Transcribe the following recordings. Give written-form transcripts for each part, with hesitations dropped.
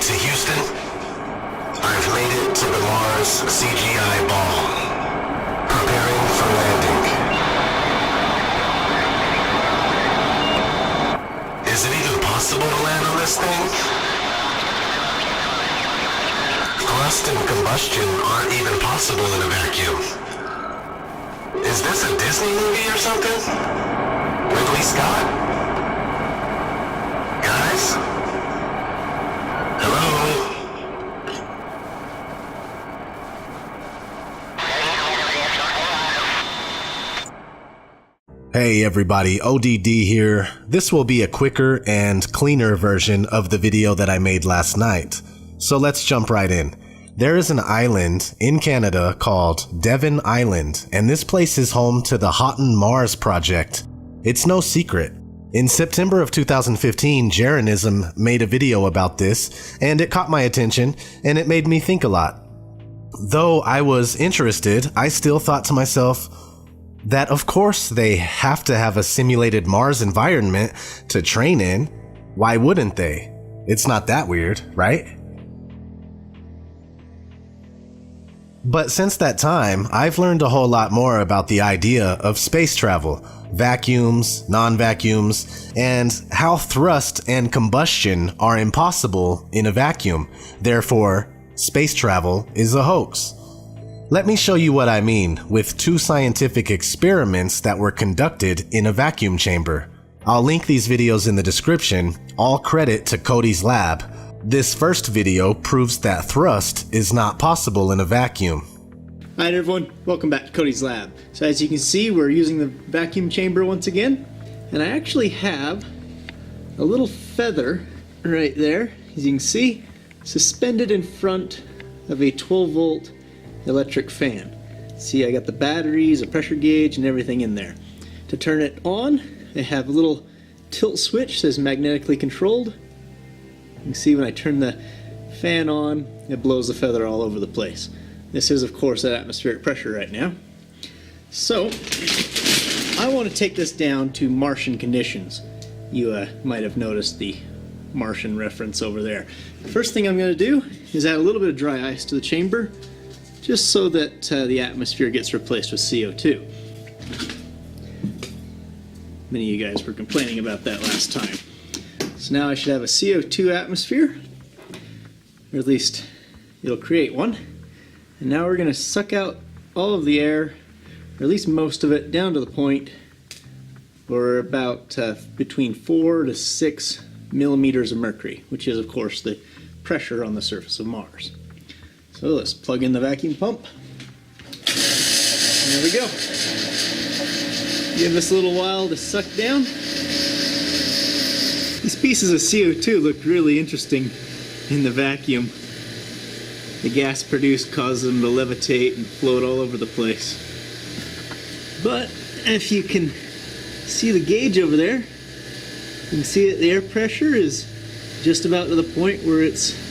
to Houston. I've made it to the Mars CGI ball. Preparing for landing. Is it even possible to land on this thing? Thrust and combustion aren't even possible in a vacuum. Is this a Disney movie or something? Ridley Scott? Guys? Hello? Hey everybody, ODD here. This will be a quicker and cleaner version of the video that I made last night. So let's jump right in. There is an island in Canada called Devon Island, and this place is home to the Houghton Mars Project. It's no secret. In September of 2015, Jeranism made a video about this, and it caught my attention, and it made me think a lot. Though I was interested, I still thought to myself that of course they have to have a simulated Mars environment to train in. Why wouldn't they? It's not that weird, right? But since that time, I've learned a whole lot more about the idea of space travel, vacuums, non-vacuums, and how thrust and combustion are impossible in a vacuum. Therefore, space travel is a hoax. Let me show you what I mean with two scientific experiments that were conducted in a vacuum chamber. I'll link these videos in the description, all credit to Cody's lab. This first video proves that thrust is not possible in a vacuum. Alright everyone, welcome back to Cody's lab. So as you can see, we're using the vacuum chamber once again, and I actually have a little feather right there, as you can see, suspended in front of a 12 volt electric fan. See, I got the batteries, a pressure gauge, and everything in there. To turn it on, I have a little tilt switch, says magnetically controlled. You can see when I turn the fan on, it blows the feather all over the place. This is, of course, at atmospheric pressure right now. So, I want to take this down to Martian conditions. You might have noticed the Martian reference over there. The first thing I'm going to do is add a little bit of dry ice to the chamber, just so that the atmosphere gets replaced with CO2. Many of you guys were complaining about that last time. So now I should have a CO2 atmosphere, or at least it'll create one. And now we're going to suck out all of the air, or at least most of it, down to the point where about between 4 to 6 millimeters of mercury, which is of course the pressure on the surface of Mars. So let's plug in the vacuum pump. There we go. Give this a little while to suck down. These pieces of CO2 look really interesting in the vacuum. The gas produced causes them to levitate and float all over the place. But if you can see the gauge over there, you can see that the air pressure is just about to the point where it's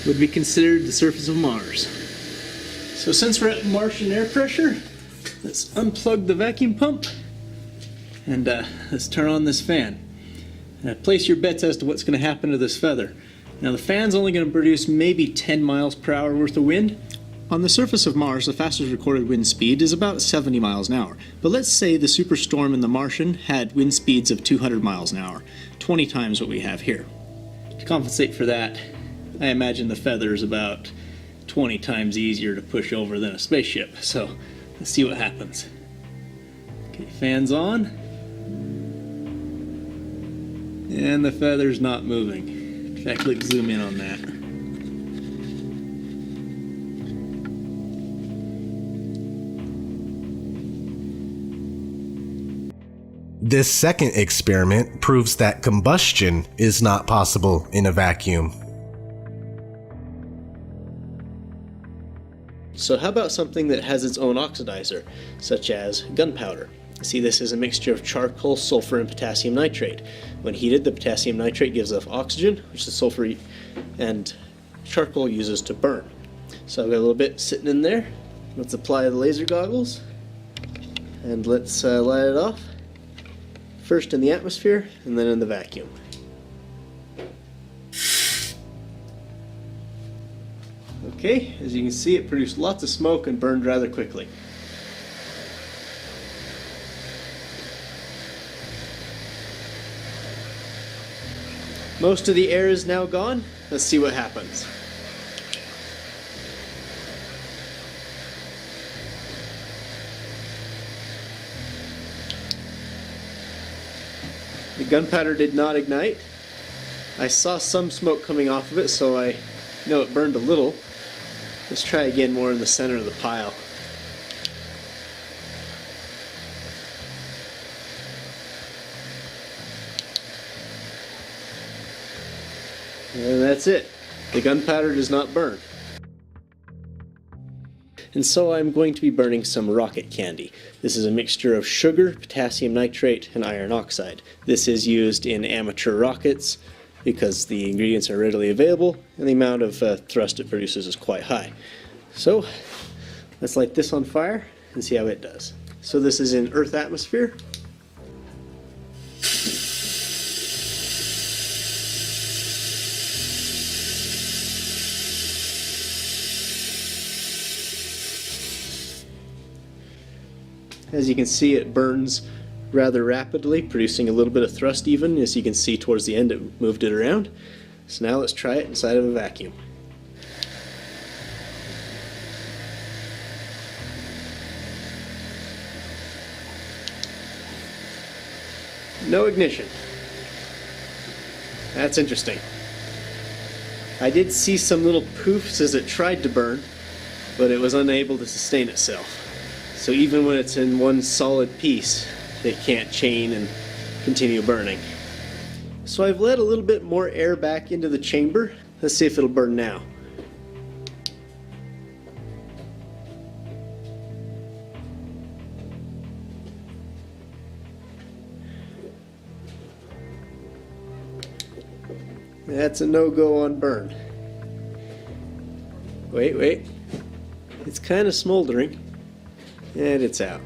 would be considered the surface of Mars. So since we're at Martian air pressure, let's unplug the vacuum pump and let's turn on this fan. Place your bets as to what's going to happen to this feather. Now the fan's only going to produce maybe 10 miles per hour worth of wind. On the surface of Mars, the fastest recorded wind speed is about 70 miles an hour. But let's say the superstorm in the Martian had wind speeds of 200 miles an hour, 20 times what we have here. To compensate for that, I imagine the feather is about 20 times easier to push over than a spaceship. So let's see what happens. Okay, fan's on. And the feather's not moving. In fact, let's zoom in on that. This second experiment proves that combustion is not possible in a vacuum. So how about something that has its own oxidizer, such as gunpowder? See, this is a mixture of charcoal, sulfur, and potassium nitrate. When heated, the potassium nitrate gives off oxygen, which the sulfur and charcoal uses to burn. So I've got a little bit sitting in there. Let's apply the laser goggles, and let's light it off. First in the atmosphere, and then in the vacuum. Okay, as you can see, it produced lots of smoke and burned rather quickly. Most of the air is now gone. Let's see what happens. The gunpowder did not ignite. I saw some smoke coming off of it, so I know it burned a little. Let's try again more in the center of the pile. And that's it. The gunpowder does not burn. And so I'm going to be burning some rocket candy. This is a mixture of sugar, potassium nitrate, and iron oxide. This is used in amateur rockets because the ingredients are readily available and the amount of thrust it produces is quite high. So let's light this on fire and see how it does. So this is in Earth atmosphere. As you can see, it burns rather rapidly, producing a little bit of thrust even. As you can see towards the end, it moved it around. So now let's try it inside of a vacuum. No ignition. That's interesting. I did see some little poofs as it tried to burn, but it was unable to sustain itself. So even when it's in one solid piece, it can't chain and continue burning. So I've let a little bit more air back into the chamber. Let's see if it'll burn now. That's a no-go on burn. Wait. It's kind of smoldering. And it's out.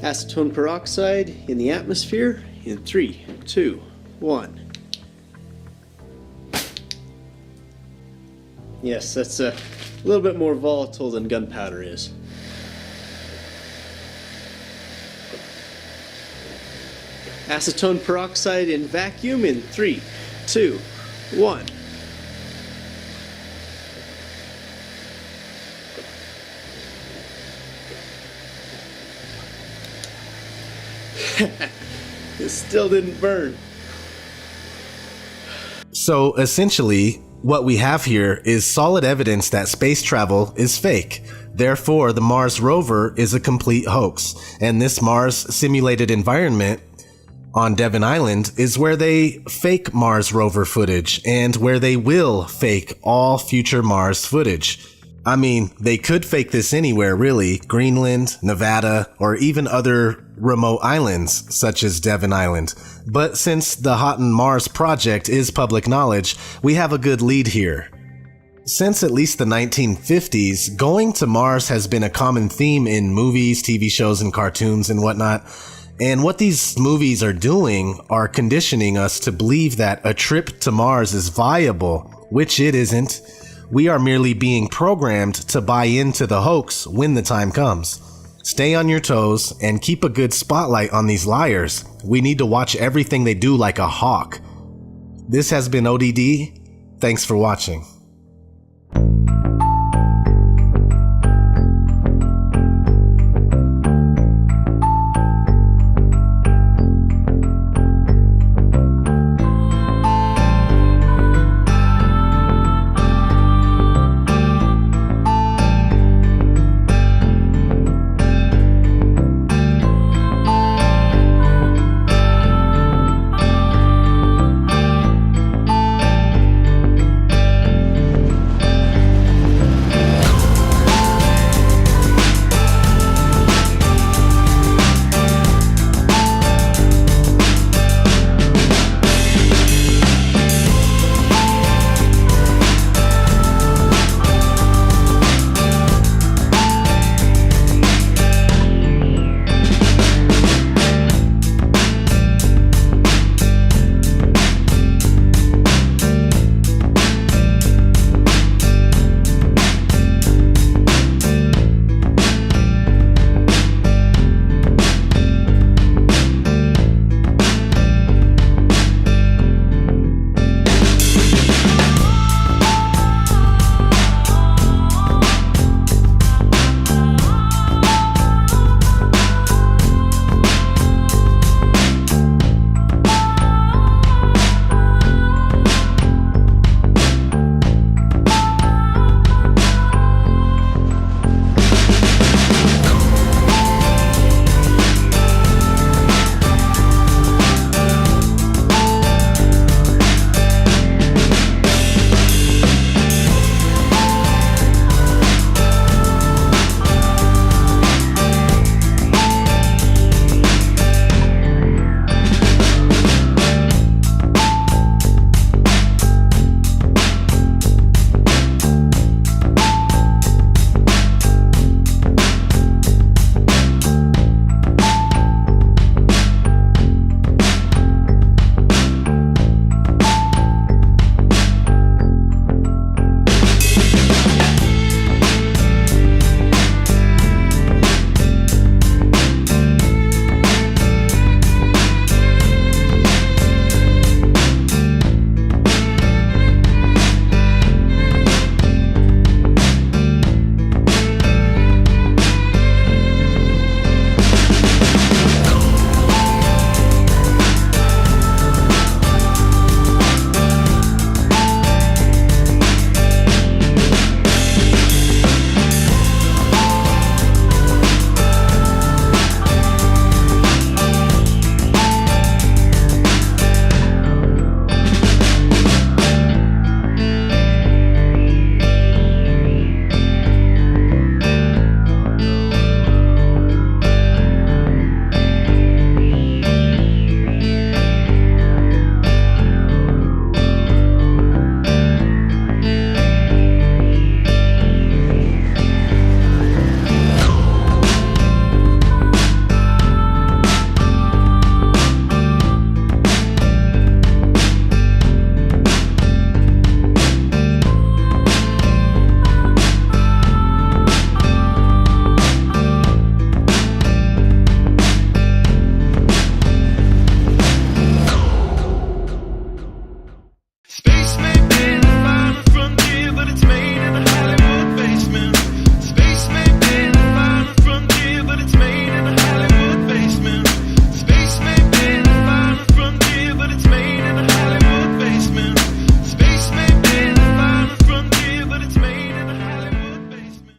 Acetone peroxide in the atmosphere in 3, 2, 1. Yes, that's a little bit more volatile than gunpowder is. Acetone peroxide in vacuum in 3, 2, 1. It still didn't burn. So essentially, what we have here is solid evidence that space travel is fake. Therefore, the Mars rover is a complete hoax, and this Mars simulated environment on Devon Island is where they fake Mars rover footage and where they will fake all future Mars footage. I mean, they could fake this anywhere really, Greenland, Nevada, or even other remote islands such as Devon Island. But since the Houghton Mars project is public knowledge, we have a good lead here. Since at least the 1950s, going to Mars has been a common theme in movies, TV shows, and cartoons and whatnot. And what these movies are doing are conditioning us to believe that a trip to Mars is viable, which it isn't. We are merely being programmed to buy into the hoax when the time comes. Stay on your toes and keep a good spotlight on these liars. We need to watch everything they do like a hawk. This has been ODD. Thanks for watching.